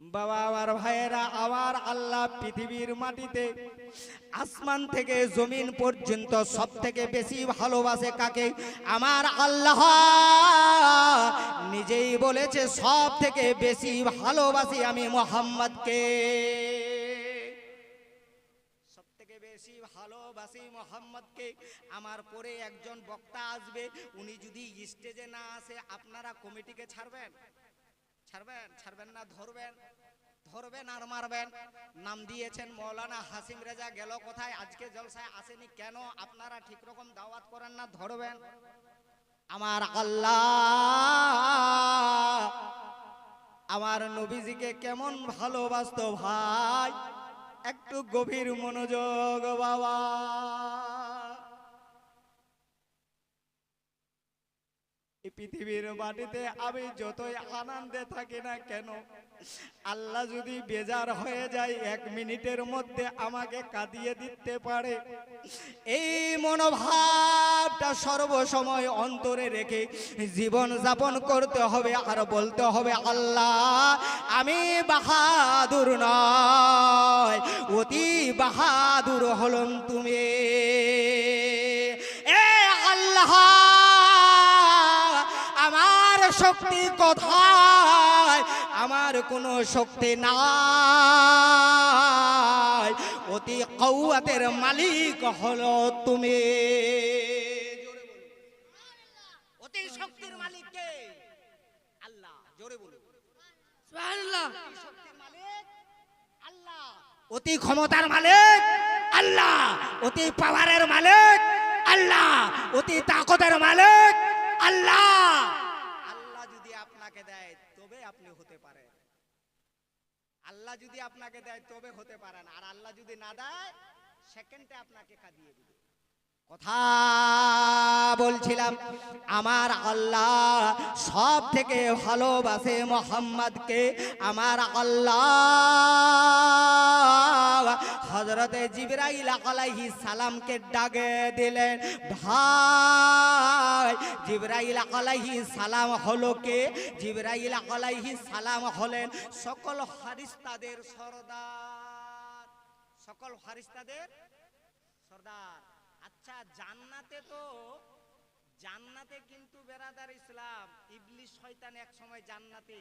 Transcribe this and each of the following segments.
বাবা আমার ভাইয়েরা, আমার আল্লাহ পৃথিবীর মাটিতে আসমান থেকে জমিন পর্যন্ত সব থেকে বেশি ভালোবাসে কাকে? আমার আল্লাহ নিজেই বলেছে সব থেকে বেশি ভালোবাসি আমি মুহাম্মদকে। সব থেকে বেশি ভালোবাসি মুহাম্মদকে। আমার পরে একজন বক্তা আসবে, উনি যদি স্টেজে না আসে আপনারা কমিটিকে ছাড়বেন? ছাড়বেন? ছাড়বেন না? ধরবেন? ধরবেন আর মারবেন। নাম দিয়েছেন মৌলানা হাসিম রেজা, গেল কোথায়? আজকে জলসায় আসেনি কেন? আপনারা ঠিক রকম দাওয়াত করেন না, ধরবেন। আমার আল্লাহ আমার নবীজিকে কেমন ভালোবাসতো ভাই, একটু গভীর মনোযোগ বাবা। এই পৃথিবীর মাটিতে আমি যতই আনন্দে থাকি না কেন, আল্লাহ যদি বেজার হয়ে যায় 1 মিনিটের মধ্যে আমাকে কাঁদিয়ে দিতে পারে। এই মনোভাবটা সর্বসময় অন্তরে রেখে জীবন যাপন করতে হবে আর বলতে হবে আল্লাহ আমি বাহাদুর নয়, অতি বাহাদুর হলম তুমি। এ আল্লাহ আমার শক্তি কোথায়? আমার কোনো শক্তি নাই, অতি কওয়াতের মালিক হলো তুমি। অতি শক্তির মালিক কে? আল্লাহ। জোরে বলুন সুবহানাল্লাহ। অতি শক্তির মালিক আল্লাহ, অতি ক্ষমতার মালিক আল্লাহ, অতি পাওয়ারের মালিক আল্লাহ, অতি তাকতের মালিক আল্লাহ। আল্লাহ যদি আপনাকে দেয় তবে আপনি হতে পারেন, আল্লাহ যদি আপনাকে দেয় তবে হতে পারেন, আর আল্লাহ যদি না দেয় সেকেন্ডে আপনাকে কাঁদিয়ে দিবে। কথা বলছিলাম, আমার আল্লাহ সব থেকে ভালোবাসে মুহাম্মদকে। আমার আল্লাহ হযরতে জিবরাইল আলাইহিস সালামকে ডাকে দিলেন। ভাই জিবরাইল আলাইহিস সালাম হলো কে? জিবরাইল আলাইহিস সালাম হলেন সকল ফেরেশতাদের সরদার, সকল ফেরেশতাদের সরদার। আচ্ছা, জান্নাতে কিন্তু বেরাদার ইসলাম ইবলিস শয়তান এক সময় জান্নাতে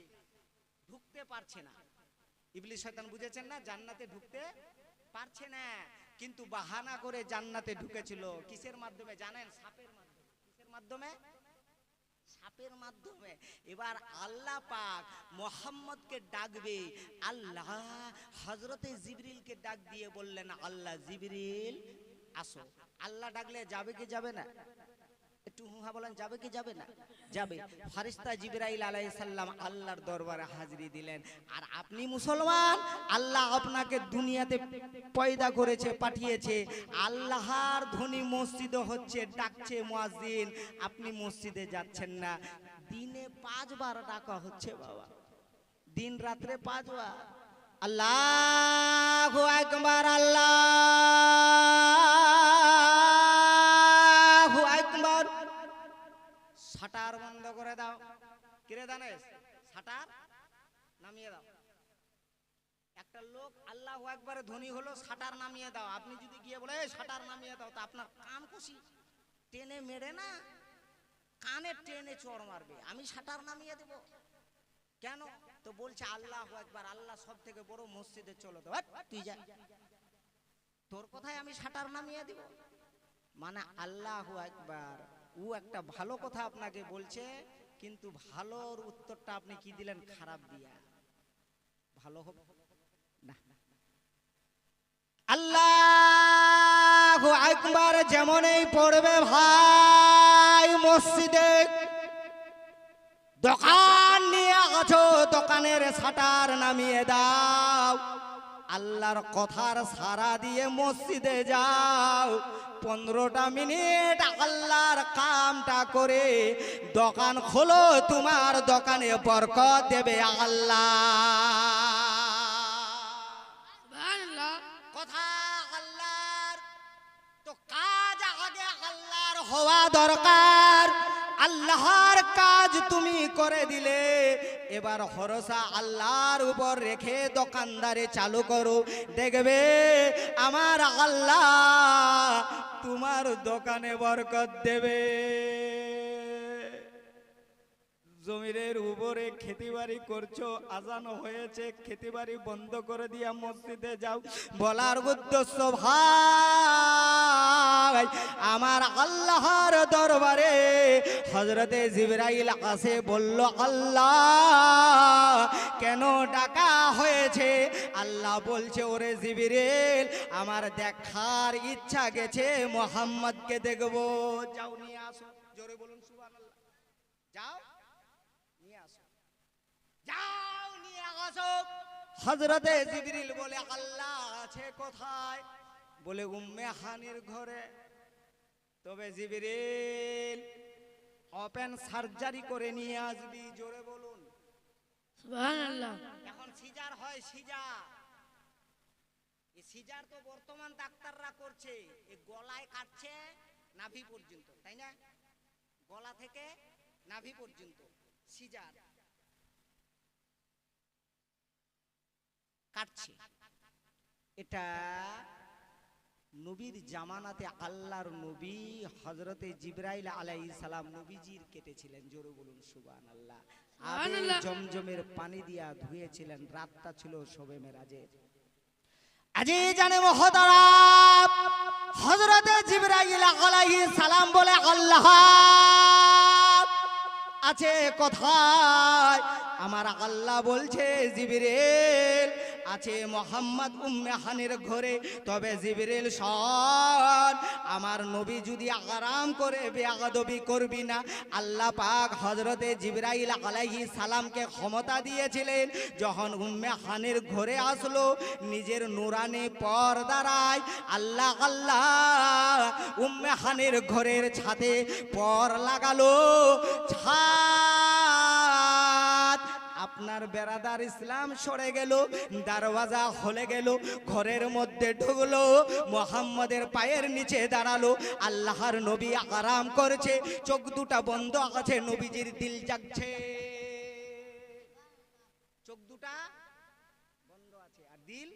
ঢুকতে পারছে না। ইবলিস শয়তান বুঝেছেন না, জান্নাতে ঢুকতে পারছে না, কিন্তু বাহানা করে জান্নাতে ঢুকেছিল। কিসের মাধ্যমে জানেন? সাপের মাধ্যমে। কিসের মাধ্যমে? সাপের মাধ্যমে। এবার আল্লাহ পাক মুহাম্মদকে ডাকবে, আল্লাহ হযরতে জিবরিলকে ডাক দিয়ে বললেন আল্লাহ জিবরিল আসো। আল্লাহ ডাকলে যাবে কি যাবে না? একটু হুহা বলেন, যাবে কি যাবে না? যাবে। ফেরেশতা জিবরাইল আলাইহিস সালাম আল্লাহর দরবারে হাজিরি দিলেন। আর আপনি মুসলমান, আল্লাহ আপনাকে দুনিয়াতে পয়দা করেছে, পাঠিয়েছে। আল্লাহর ধ্বনি মসজিদে হচ্ছে, ডাকছে মুয়াজ্জিন, আপনি মসজিদে যাচ্ছেন না। দিনে 5 বার ডাকা হচ্ছে বাবা, দিন রাত্রে 5 বার। আল্লাহু আকবার, আল্লাহু আকবার। শাটার বন্ধ করে দাও। কিরে দানেশ, শাটার নামিয়ে দাও। একটা লোক আল্লাহু আকবারে ধ্বনি হলো, শাটার নামিয়ে দাও। আপনি যদি গিয়ে বলে শাটার নামিয়ে দাও, তা আপনার কান কষি টেনে মেরে না, কানে টেনে চড় মারবে। আমি শাটার নামিয়ে দেব কেন? তো বলছে আল্লাহু আকবার, আল্লাহ সব থেকে বড়, মসজিদে চলো। তো তুই যা, তোর কথায় আমি শাটার নামিয়ে দিব? মানে আল্লাহু আকবার ও একটা ভালো কথা আপনাকে বলছে, কিন্তু ভালোর উত্তরটা আপনি কি দিলেন? খারাপ দিয়া। ভালো হবে না। আল্লাহু আকবার যেমনই পড়বে ভাই, মসজিদে দোকান নিয়ে আছো, দোকানের শাটার নামিয়ে দাও। আল্লাহর কথার সাড়া দিয়ে মসজিদে যাও। 15টা মিনিট আল্লাহর কামটা করে দোকান খোলো, তোমার দোকানে বরকত দেবে আল্লাহ। সুবহানাল্লাহ। কথা আল্লাহর, তো কাজ আগে আল্লাহর হওয়া দরকার। আল্লাহর কাজ তুমি করে দিলে, এবার ভরসা আল্লাহর উপর রেখে দোকানদারে চালু করো, দেখবে আমার আল্লাহ তোমার দোকানে বরকত দেবে। জমিনের উপরে খেতিবাড়ি করছো, আজান হয়েছে, খেতিবাড়ি বন্ধ করে দিয়া মসজিদে যাও। বলার উদ্দেশ্য ভাই, আমার আল্লাহর দরবারে হযরতে জিবরাইল আসে, বলল আল্লাহ কেন ডাকা হয়েছে? আল্লাহ বলছে, ওরে জিবরাইল, আমার দেখার ইচ্ছা গেছে, মুহাম্মদকে দেখবো। যাও নিয়ে আসো। জোরে বলুন সুবহানাল্লাহ। যাও নিয়ে আসো, যাও নিয়ে আসো। হযরতে জিবরিল বলে, আল্লাহ আছে কোথায়? বলে উম্মে হানির ঘরে। তবে জিবরিল ওপেন সার্জারি করে নিয়ে আসবি। জোরে বলুন সুবহানাল্লাহ। এখন সিজার হয়, সিজার। এই সিজার তো বর্তমান ডাক্তাররা করছে, এই গলায় কাটছে নাভি পর্যন্ত, তাই না? গলা থেকে নাভি পর্যন্ত সিজার কাটছে। এটা নবীর জামানাতে আল্লাহর নবী হযরতে জিবরাইল আলাইহিস সালাম নবীজির কেটেছিলেন। জোরে বলুন সুবহানাল্লাহ। আবে জমজমের পানি দিয়া ধুয়েছিলেন। রাতটা ছিল শবে মেরাজের। আজি জানে মুহতারাম, হযরতে জিবরাইল আলাইহিস সালাম বলে, আল্লাহ আছে কোথায়? আমার আল্লাহ বলছে, জিবরিল আছে মুহাম্মদ উম্মে হানির ঘরে। তবে জিবরিল শোন, আমার নবী যদি আরাম করে বেয়াদবি করবি না। আল্লাহ পাক হযরতে জিবরাইল আলাইহিস সালামকে ক্ষমতা দিয়েছিলেন, যখন উম্মে হানির ঘরে আসলো, নিজের নুরানি পর্দায় আল্লাহ আল্লাহ উম্মে হানির ঘরের ছাদে পর লাগালো। ছাদ আপনার বেরাদার ইসলাম সরে গেল, দরওয়াজা খুলে গেল, ঘরের মধ্যে ঢুকলো, মুহাম্মদের পায়ের নিচে দাঁড়ালো। আল্লাহর নবী আরাম করছে, চোখ দুটা বন্ধ আছে, নবীজির দিল জাগছে। চোখ দুটা বন্ধ আছে আর দিল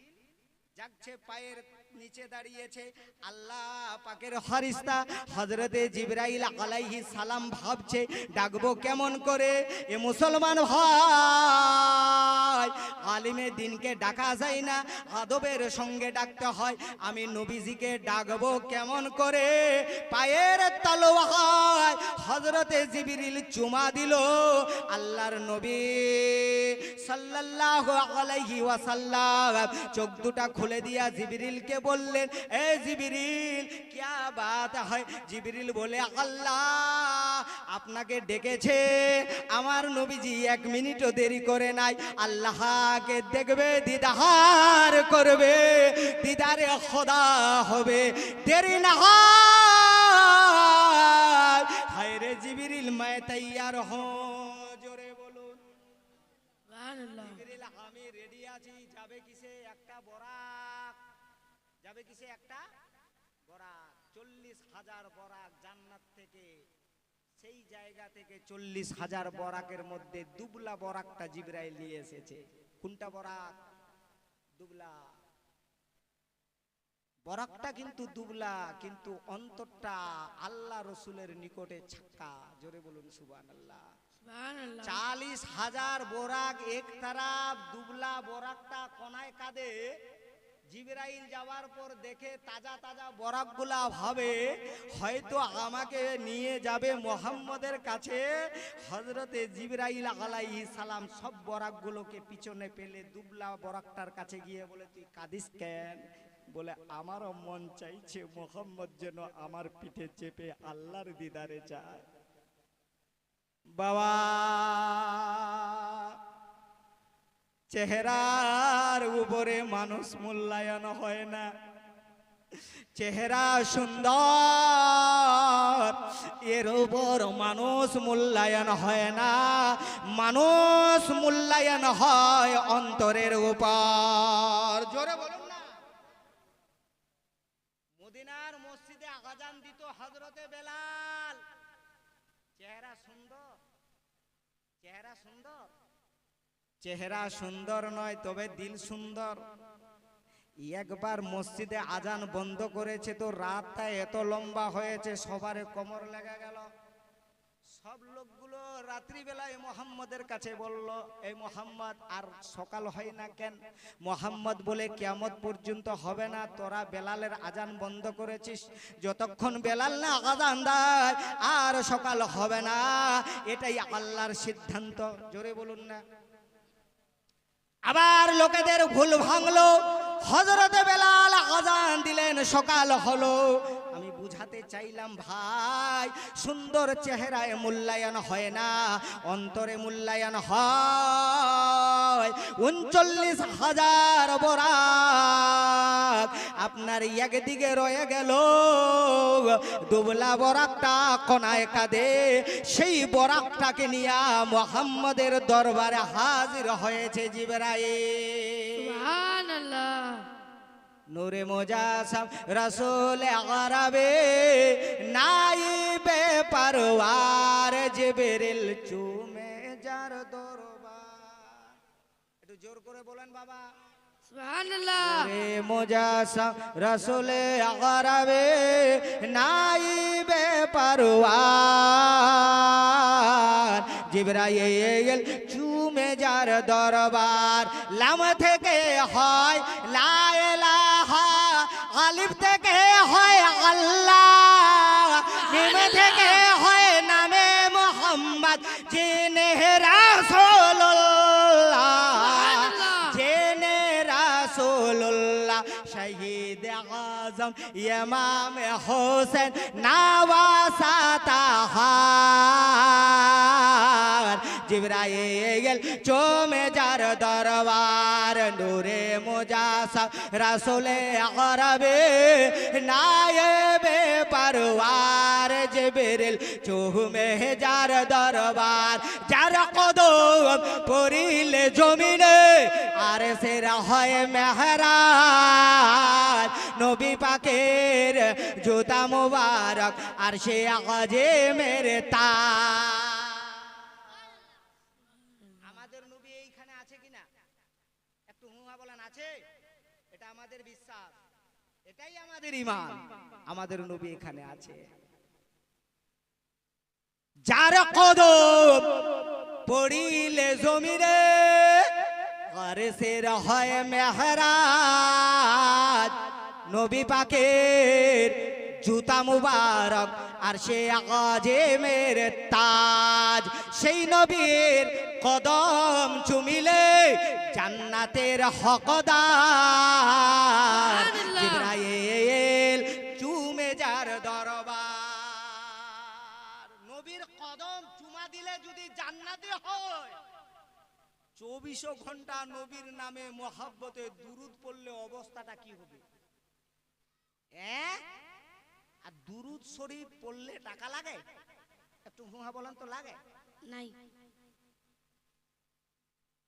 জাগছে, পায়ের নিচে দাঁড়িয়েছে। আল্লাহ পাকের ফেরেশতা হযরতে জিবরাইল আলাইহিস সালাম ভাবছে, ডাকবো কেমন করে? এ মুসলমান ভাই, আলিমে দিনকে ডাকা যায় না, আদবের সঙ্গে ডাকতে হয়। আমি নবীজিকে ডাকবো কেমন করে? পায়ের তলোয়ার হযরতে জিবরিল চুমা দিল। আল্লাহর নবী সাল্লাল্লাহু আলাইহি ওয়াসাল্লাম চোখ দুটা খুলে দিয়া জিবরিলকে বললেন, এ জিবরিল क्या बात है? জিবরিল বলে, আল্লাহ আপনাকে ডেকেছে। আমার নবীজি এক মিনিটও দেরি করে নাই, আল্লাহকে দেখবে, দিদার করবে, দিদারে খোদা হবে, দেরি না হয়। হায় রে জিবরিল, मैं तैयार हूं। জোরে বলুন সুবহানাল্লাহ। জিবরিল, আমি রেডি আছি। যাবে কিসে? একটা বরাক। যাবে কিসে? একটা বরাক। 40,000 বরাক জান্নাত থেকে, সেই জায়গা থেকে 40,000 বরাকের মধ্যে দুবলা বরাকটা জিবরাইল নিয়ে এসেছে। কোনটা বরাক? দুবলা বরাকটা কিন্তু দুবলা, কিন্তু অন্তরটা আল্লাহ রসুলের নিকটে ছাক্কা। জোরে বলুন সুবহানাল্লাহ। সুবহানাল্লাহ। 40,000 বরাক এক তারাফ, দুবলা বরাকটা কোনায় কাঁদে। জিবরাইল যাওয়ার পর দেখে তাজা তাজা বরাকগুলা, ভাবে হয়তো আমাকে নিয়ে যাবে মুহাম্মদের কাছে। হযরতে জিবরাইল আলাইহিস সালাম সব বরাকগুলোকে পিছনে পেলে দুবলা বরাকটার কাছে গিয়ে বলে, তুই কাঁদিস কেন? বলে, আমারও মন চাইছে মুহাম্মদ যেন আমার পিঠে চেপে আল্লাহর দিদারে যায়। বাবা, চেহারার উপরে মানুষ মূল্যায়ন হয় না। চেহারা সুন্দর, এর উপর মানুষ মূল্যায়ন হয় না। মানুষ মূল্যায়ন হয় অন্তরের উপর। জোরে বলুন না। মদিনার মসজিদে আযান দিত হযরতে বেলাল। চেহারা সুন্দর, চেহারা সুন্দর, চেহারা সুন্দর নয়, তবে দিল সুন্দর। একবার মসজিদে আজান বন্ধ করেছে তো রাতটা এত লম্বা হয়েছে, সবার কোমর লেগে গেল। সব লোকগুলো রাত্রিবেলায় মোহাম্মদের কাছে বলল, এই মোহাম্মদ আর সকাল হয় না কেন? মোহাম্মদ বলে, কিয়ামত পর্যন্ত হবে না, তোরা বেলালের আজান বন্ধ করেছিস, যতক্ষণ বেলাল না আজান দেয় আর সকাল হবে না, এটাই আল্লাহর সিদ্ধান্ত। জোরে বলুন না। আবার লোকেদের ভুল ভাঙলো, হযরতে বেলাল আযান দিলেন, সকাল হলো। আমি বুঝাতে চাইলাম ভাই, সুন্দর চেহারায় মূল্যায়ন হয় না, অন্তরে মূল্যায়ন হয়। ৩৯,০০০ বরাক আপনার একদিকে রয়ে গেল, দুবলা বরাকটা কোনায় কাঁদে, সেই বরাকটাকে নিয়ে মুহাম্মদের দরবারে হাজির হয়েছে জিবরাইল। সুবহানাল্লাহ। নূরে মুজাসসাম রাসূল আরবে নাইবে পারওয়ার, জিবরিল চুমে যার দরবার। একটু জোর করে বলেন বাবা। সুবহানাল্লাহ। নূরে মুজাসসাম রাসূল আরবে নাইবে পারওয়ার, জিবরাইল চুমে যার দরবার। লাম থেকে হয় লা ইলাহা, আলিফ থেকে হয় আল্লাহ, মিম থেকে হয় নামে মুহাম্মদ, জিনে রাসূলুল্লাহ, জিনে রাসূলুল্লাহ, শহীদ আযম ইমাম হোসেন নওয়াসাতাহার, জিবরাইল চুমে যার দরবার। নূরে মুজাসসাম রাসূল আরবে নায়েবে পারওয়ার, জিবরিল চুমে যার দরবার। যার কদম পড়িলে জমিনে আর সেরা হয় মেহরাজ, নবী পাকের জুতা মুবারক আর সে আযমের তাজ। আমাদের নবী এইখানে আছে কিনা? একটু হুয়া বলেন, আছে? এটা আমাদের বিশ্বাস, এটাই আমাদের ঈমান, আমাদের নবী এখানে আছে। যার কদম পড়িলে জমিনে আর সের হয় মেহরাজ, নবী পাকের জুতা মুবারক আর সে আযমের তাজ। সেই নবীর কদম চুমিলে জান্নাতের হকদার, জিবরাইল চুমে যার দরবার। নবীর কদম চুমা দিলে যদি জান্নাতে হয়, ২৪ ঘন্টা নবীর নামে মহব্বতে দুরূদ পড়লে অবস্থাটা কি হবে? আর দুরূদ শরীফ পড়লে টাকা লাগে? একটু হুহা বলেন তো, লাগে? নাই।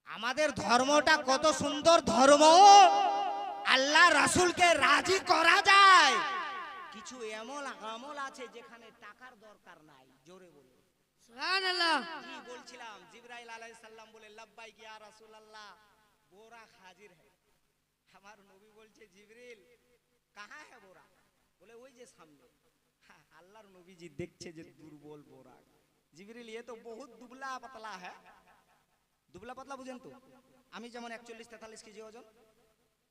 আমাদের ধর্মটা কত সুন্দর ধর্ম, আল্লাহ রাসূলকে রাজি করা যায়। কিছু এমন আমল আছে যেখানে টাকার দরকার নাই। জোরে বলুন সুবহানাল্লাহ। কি বলছিলাম? জিবরাইল আলাইহিস সালাম বলে, লাব্বাইক ইয়া রাসূলুল্লাহ, বোরা হাজির হ্যায়। আমার নবী বলছে, জিবরিল কাহা হ্যায় বোরা? বলে ওই যে সামনে। আল্লাহর নবীজি দেখছে যে দুর্বল বোরা। জিবরিল এ তো বহুত দুবলা পাতলা হ্যায়। দুবলা পাতলা বুঝেন তো? আমি যেমন ৪১-৪৩ কেজি ওজন,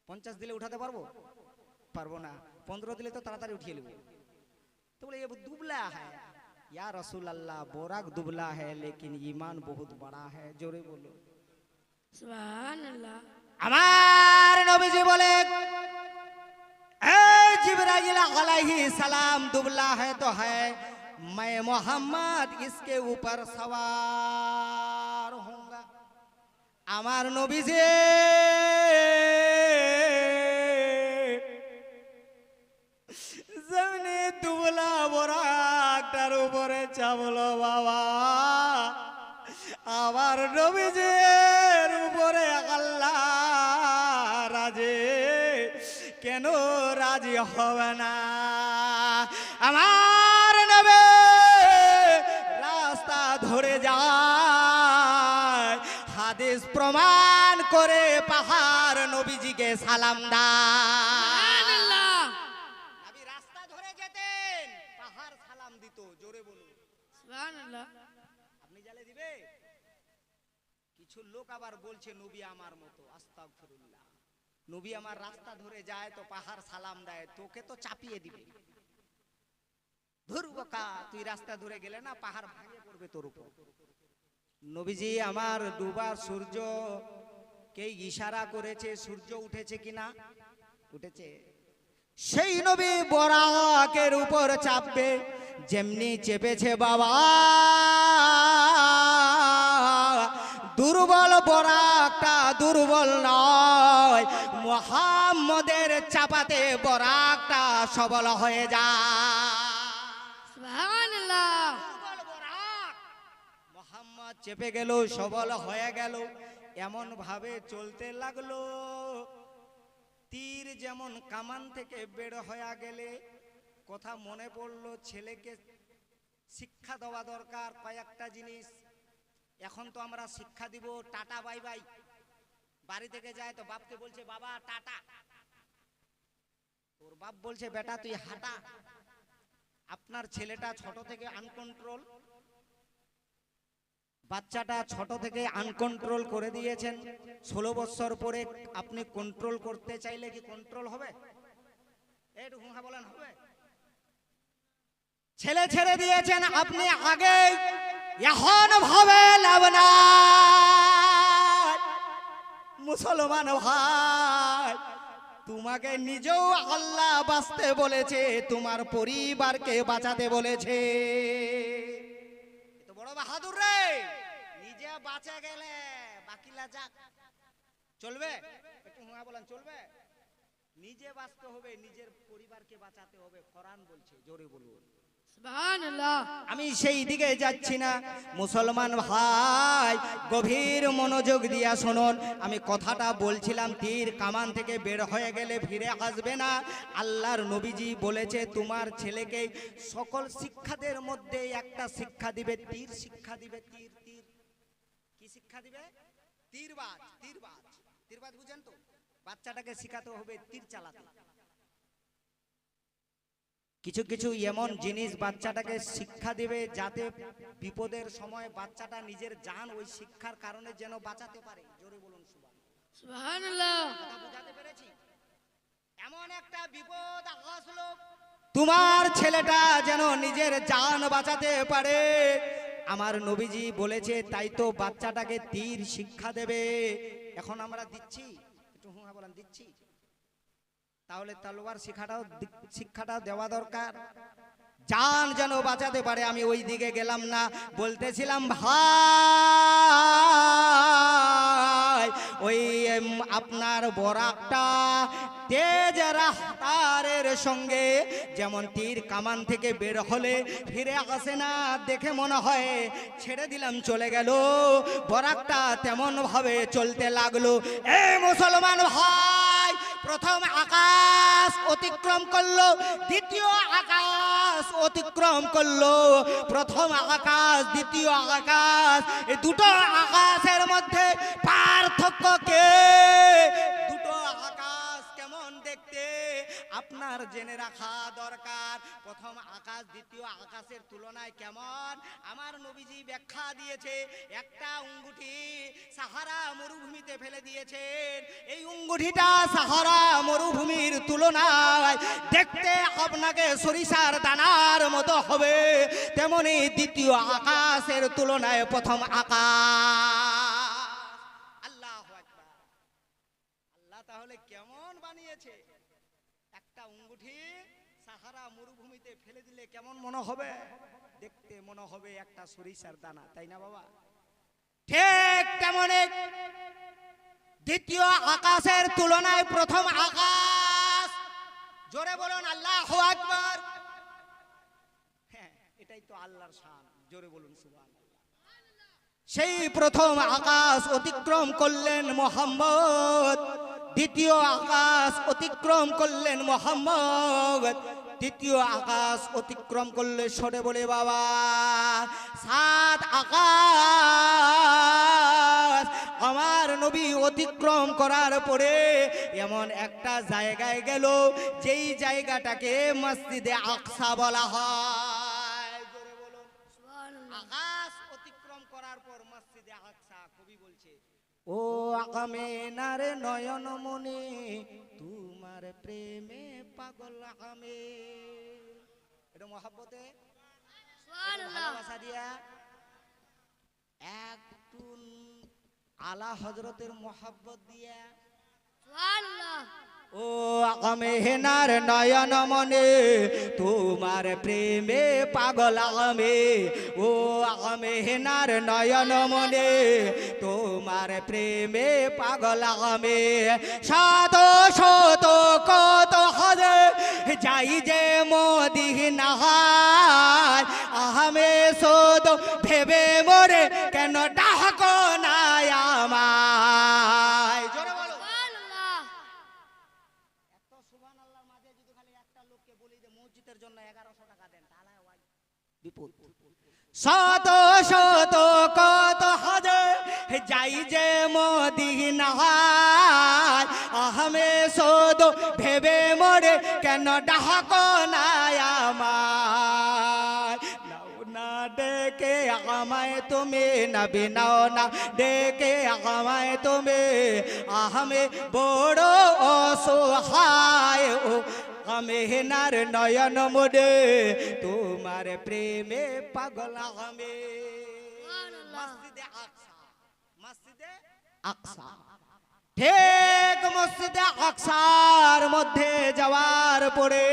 ৫০ দিলে উঠাতে পারবো? পারবো না। ১৫ দিলে তো তাড়াতাড়ি উঠিয়ে নেব। তো বলে ये दुबला है। या रसूल अल्लाह, बोराक दुबला है लेकिन ईमान बहुत बड़ा है। जोरे बोलो সুবহানাল্লাহ। আমার নবীজি বলে, ए जिब्राइल अलैहि सलाम दुबला है तो है, मैं मोहम्मद इसके ऊपर सवार होऊंगा। আমার নবীজি জমিনে দুবলা বোরাকটার উপরে চাবলো বাবা। আমার নবীজির উপরে আল্লাহ রাজি, কেন রাজি হবে না? আমার নবী করে পাহাড় নবীজিকে সালাম দেয়। সুবহানাল্লাহ। নবী রাস্তা ধরে যেতেন, পাহাড় সালাম দিত। জোরে বলুন সুবহানাল্লাহ। আপনি জালে দিবে। কিছু লোক আবার বলছে নবী আমার মতো, আস্তাগফিরুল্লাহ। নবী আমার রাস্তা ধরে যায় তো পাহাড় সালাম দেয়, তোকে তো চাপিয়ে দিবে। ধুর বোকা, তুই রাস্তা ধরে গেলে না পাহাড় ভেঙে পড়বে তোর উপর। নবীজি আমার ডুবা সূর্য কে ইশারা করেছে, সূর্য উঠেছে কিনা? উঠেছে। সেই নবী বরাকের উপর চাপবে, যেমনি চেপেছে বাবা, দুর্বল বরাকটা দুর্বল নয়, মুহাম্মদের চাপাতে বরাকটা সবল হয়ে যায়। সুবহানাল্লাহ। দুর্বল বরাক মুহাম্মদ চেপে গেল, সবল হয়ে গেল। এমন ভাবে চলতে লাগলো, তীর যেমন কামান থেকে বের হয়ে গেলে। কথা মনে পড়লো, ছেলেকে শিক্ষা দেওয়া দরকার কয়েকটা জিনিস। এখন তো আমরা শিক্ষা দিব টাটা বাই বাই। বাড়ি থেকে যায় তো বাপকে বলছে বাবা টাটা, তোর বাপ বলছে বেটা তুই হাঁটা। আপনার ছেলেটা ছোট থেকে আনকন্ট্রোল, বাচ্চাটা ছোট থেকে আনকন্ট্রোল করে দিয়েছেন। 16 বছর পরে আপনি কন্ট্রোল করতে চাইলে কি কন্ট্রোল হবে? একটু হুঁহা বলেন হবে? ছেলে ছেড়ে দিয়েছেন আপনি আগে, এখন ভাবে লাভ নাই। মুসলমান ভাই, তোমাকে নিজেও আল্লাহ বাঁচতে বলেছে, তোমার পরিবারকে বাঁচাতে বলেছে। এ তো বড় বাহাদুর রে। নিজে বাঁচে গেলে বাকিলা যাক, চলবে? একটু হুঁয়া বলেন, চলবে? নিজে বাঁচতে হবে, নিজের পরিবারকে বাঁচাতে হবে। কোরআন বলছে, জোরে বলুন সুবহানাল্লাহ। আমি সেই দিকে যাচ্ছি না। মুসলমান ভাই গভীর মনোযোগ দিয়া শুনুন, আমি কথাটা বলছিলাম তীর কামান থেকে বের হয়ে গেলে ফিরে আসবে না। আল্লাহর নবীজি বলেছে তোমার ছেলেকে সকল শিক্ষাদের মধ্যে একটা শিক্ষা দিবে, তীর শিক্ষা দিবে। তীর তীর কি শিক্ষা দিবে? তীরবাজ। তীরবাজ তীরবাজ বুঝেন তো? বাচ্চাটাকে শিখাতে হবে তীর চালাতে। কিছু কিছু এমন জিনিস বাচ্চাটাকে শিক্ষা দিবে যাতে বিপদের সময় বাচ্চাটা নিজের জান ওই শিক্ষার কারণে যেন বাঁচাতে পারে। জোরে বলুন সুবহানাল্লাহ। সুবহানাল্লাহ। কথা বুঝাতে পেরেছি? এমন একটা বিপদ আসলো, তোমার ছেলেটা যেন নিজের জান বাঁচাতে পারে। আমার নবীজি বলেছে, তাই তো বাচ্চাটাকে তীর শিক্ষা দেবে। এখন আমরা দিচ্ছি, একটু হুঁয়া বলেন, দিচ্ছি। তাহলে তলোয়ার শিক্ষাটাও দেওয়া দরকার, জান যেন বাঁচাতে পারে। আমি ওই দিকে গেলাম না, বলতেছিলাম ভাই ওই আপনার বরাকটা তেজ রাহতারের সঙ্গে যেমন তীর কামান থেকে বের হলে ফিরে আসে না, দেখে মনে হয় ছেড়ে দিলাম চলে গেল, বরাকটা তেমন ভাবে চলতে লাগলো। এ মুসলমান ভাই, প্রথম আকাশ অতিক্রম করলো, দ্বিতীয় আকাশ অতিক্রম করলো। প্রথম আকাশ দ্বিতীয় আকাশ, এই দুটো আকাশের মধ্যে পার্থক্য কে? দুটো আকাশ কেমন দেখতে আপনার জেনে রাখা দরকার। প্রথম আকাশ দ্বিতীয় আকাশের তুলনায় কেমন আমার নবীজি ব্যাখ্যা দিয়েছে। একটা আঙ্গুঠি সাহারা মরুভূমিতে ফেলে দিয়েছেন, এই আঙ্গুঠিটা সাহারা মরুভূমির তুলনায় দেখতে আপনাকে সরিষার দানার মতো হবে, তেমনি দ্বিতীয় আকাশের তুলনায় প্রথম আকাশ। আল্লাহু আকবার। আল্লাহ তাহলে কেমন বানিয়েছে? একটা আঙ্গুঠি সাহারা মরুভূমিতে ফেলে দিলে কেমন মনে হবে? দেখতে মনে হবে একটা সরিষার দানা, তাই না বাবা? ঠিক তেমনি দ্বিতীয় আকাশের তুলনায় প্রথম আকাশ। জোরে বলুন আল্লাহু আকবার। হ্যাঁ, এটাই তো আল্লাহর শান। জোরে বলুন সুবহানাল্লাহ। সেই প্রথম আকাশ অতিক্রম করলেন মুহাম্মদ, দ্বিতীয় আকাশ অতিক্রম করলেন মুহাম্মদ, তৃতীয় আকাশ অতিক্রম করলে সরে বলে বাবা 7 আকাশ আমার নবী অতিক্রম করার পরে এমন একটা জায়গায় গেল যেই জায়গাটাকে মসজিদে আকসা বলা হয়। জোরে বলুন। আকাশ অতিক্রম করার পর মসজিদে আকসা, কবি বলছে ও আমেনার নয়ন মনে তোমার প্রেমে পাগল আমি। এটা মহাব্বতে ভালোবাসা দিয়া একটু আলা হজরতের মহাব্বত দিয়া ও আমেনার নয়ন মনে তোমার প্রেমে পাগল আমি। ও আমেনার নয়ন মনে তোমার প্রেমে পাগল আমি। শত শত কত হজে যাই যে মদিনায় আহমে শত ভেবে মরে কেন ডাকো না আমায়। জোরে বলো। মসজিদের জন্য 1100 টাকা দেন, তাহলে বিপদ। শত শত কত হাজার যাই যে মদিনায় আহমে শত ভেবে মরে কেন ডাকো না আমায়। নাও না ডেকে আমায় তুমি নবী, নাও না ডেকে আমায় তুমি আহমে বড় অসহায়। ও আমেনার নয়ন মোড়ে তোমার প্রেমে পাগল আমি। মসজিদে আকসা, মসজিদে আকসা। ঠিক মসজিদে আকসার মধ্যে যাওয়ার পরে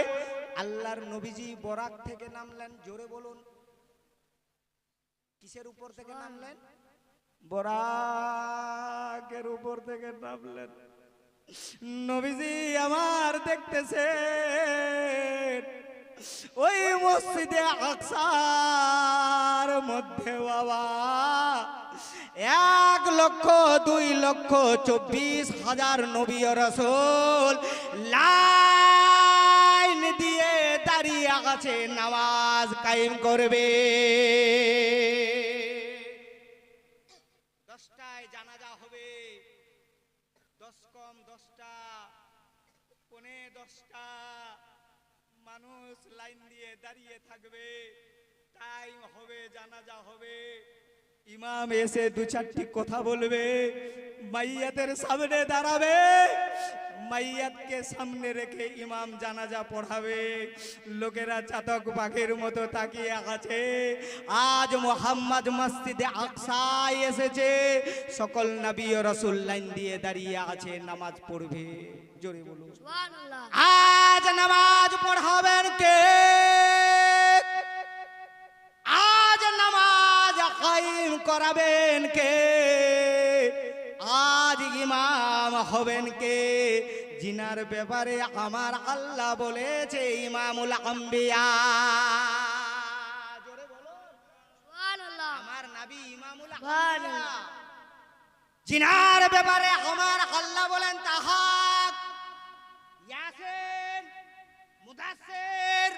আল্লাহর নবীজি বরাক থেকে নামলেন। জোরে বলুন। কিসের উপর থেকে নামলেন? বরাকের উপর থেকে নামলেন। নবীজি আমার দেখতেছে ওই মসজিদে আকসার মধ্যে বাবা 1,02,24,000 নবী ও রাসূল লাইন দিয়ে দাঁড়িয়ে আছে, নামাজ কায়েম করবে। 10টায় জানাজা হবে, 10 কম 10টা, 10:15 মানুষ লাইন দিয়ে দাঁড়িয়ে থাকবে। টাইম হবে, জানাজা হবে। ইমাম এসে 2-4টি কথা বলবে, মাইয়াতের সামনে দাঁড়াবে, মাইয়াতকে সামনে রেখে ইমাম জানাজা পড়াবে। লোকেরা চাতক পাখির মতো তাকিয়ে আছে। আজ মুহাম্মদ মসজিদে আকসায় এসেছে, সকল নবী ও রাসূল লাইন দিয়ে দাঁড়িয়ে আছে, নামাজ পড়বে। জোরে বলুন সুবহানাল্লাহ। আজ নামাজ পড়াবেন কে? আজ নামাজ কায়েম করাবেন কে? আজ ইমাম হবেন কে? জিনার ব্যাপারে আমার আল্লাহ বলেছে ইমামুল আম্বিয়া। জোরে বলো সুবহানাল্লাহ। আমার নবী ইমামুল আম্বিয়া। জিনার ব্যাপারে আমার আল্লাহ বলেন তাহাক, ইয়াসিন, মুদাসসির,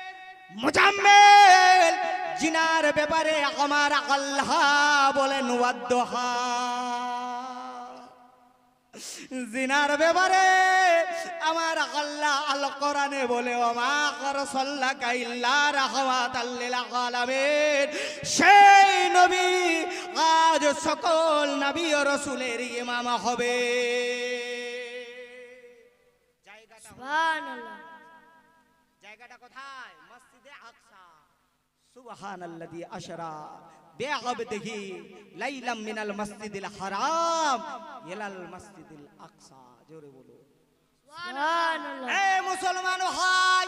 মুজাম্মিল। জিনার ব্যাপারে আমার আল্লাহ বলেন ওয়াদ্দুহা। জিনার ব্যাপারে আমার আল্লাহ আল কোরআনে বলে ওমা আরসালনাকা ইল্লা রাহমাতাল লিল আলামিন। সেই নবী আজ সকল নবী ও রাসূলের ইমাম হবে। জায়গাটা সুবহানাল্লাহ। জায়গাটা কোথায়? মসজিদে আকসা। সুবহানাল্লাযী আশরা বিআবদিহি লাইলাম মিনাল মসজিদিল হারাম ইলাল মসজিদিল আকসা। জোরে বলো সুবহানাল্লাহ। এ মুসলমান ভাই,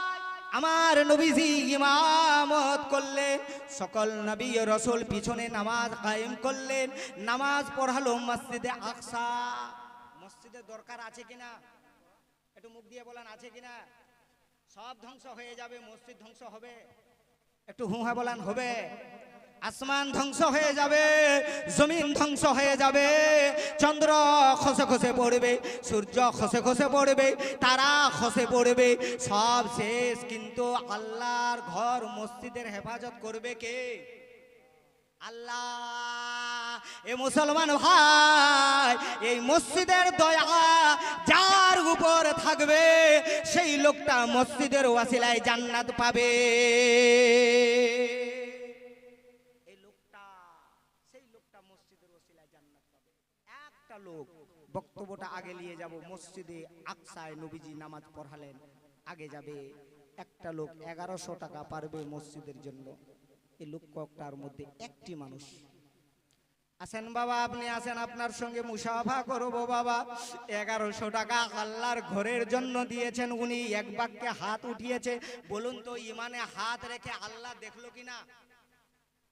আমার নবীজি ইমামত করলেন, সকল নবী ও রাসূল পিছনে নামাজ কায়েম করলেন, নামাজ পড়ালো মসজিদে আকসা। মসজিদের দরকার আছে কিনা? একটু মুখ দিয়ে বলেন আছে কিনা? সব ধ্বংস হয়ে যাবে, মসজিদ ধ্বংস হবে? একটু হুঁ হ্যাঁ বলেন হবে? আসমান ধ্বংস হয়ে যাবে, জমিন ধ্বংস হয়ে যাবে, চন্দ্র খসে খসে পড়বে, সূর্য খসে খসে পড়বে, তারা খসে পড়বে, সব শেষ। কিন্তু আল্লাহর ঘর মসজিদের হেফাজত করবে কে? আল্লাহ, এ মুসলমান ভাই, এই মসজিদের দয়া যার উপর থাকবে সেই লোকটা মসজিদের ওয়াসিলায় জান্নাত পাবে। এই লোকটা, সেই লোকটা মসজিদের ওয়াসিলায় জান্নাত পাবে। একটা লোক, বক্তব্যটা আগে নিয়ে যাব, মসজিদে আকসায় নবীজি নামাজ পড়ালেন, আগে যাবে। একটা লোক 1100 টাকা পারবে মসজিদের জন্য। এই লোক কয়েকটার মধ্যে একটি মানুষ। আসেন বাবা, আপনি আসেন, আপনার সঙ্গে মুসাফা করবো বাবা। 1100 টাকা আল্লাহর ঘরের জন্য দিয়েছেন উনি। এক বাক্যে হাত উঠিয়েছে। বলুন তো, ইমানে হাত রেখে আল্লাহ দেখলো কিনা?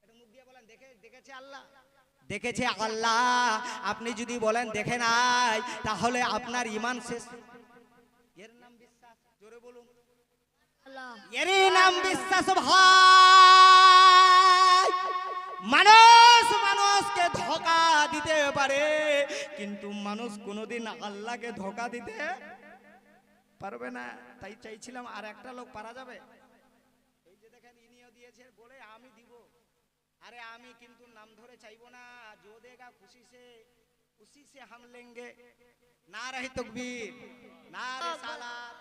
এটা মুখ দিয়ে বলেন, দেখেছে আল্লাহ? দেখেছে আল্লাহ। আপনি যদি বলেন দেখে নাই, তাহলে আপনার ইমান শেষ। এর নাম বিশ্বাস? জোরে বলুন। এরই নাম বিশ্বাস ভাই। মানুষ মানুষকে ধোঁকা দিতে পারে, কিন্তু মানুষ কোনোদিন আল্লাহকে ধোঁকা দিতে পারবে না। তাই চাইছিলাম আর একটা লোক পারা যাবে। এই যে দেখেন, ইনিও দিয়েছে বলে আমি দিব। अरे आमी किंतु नाम धरे चाइबो ना, जो देगा खुशी से हम लेंगे। नारे तकबीर, नारे सालात।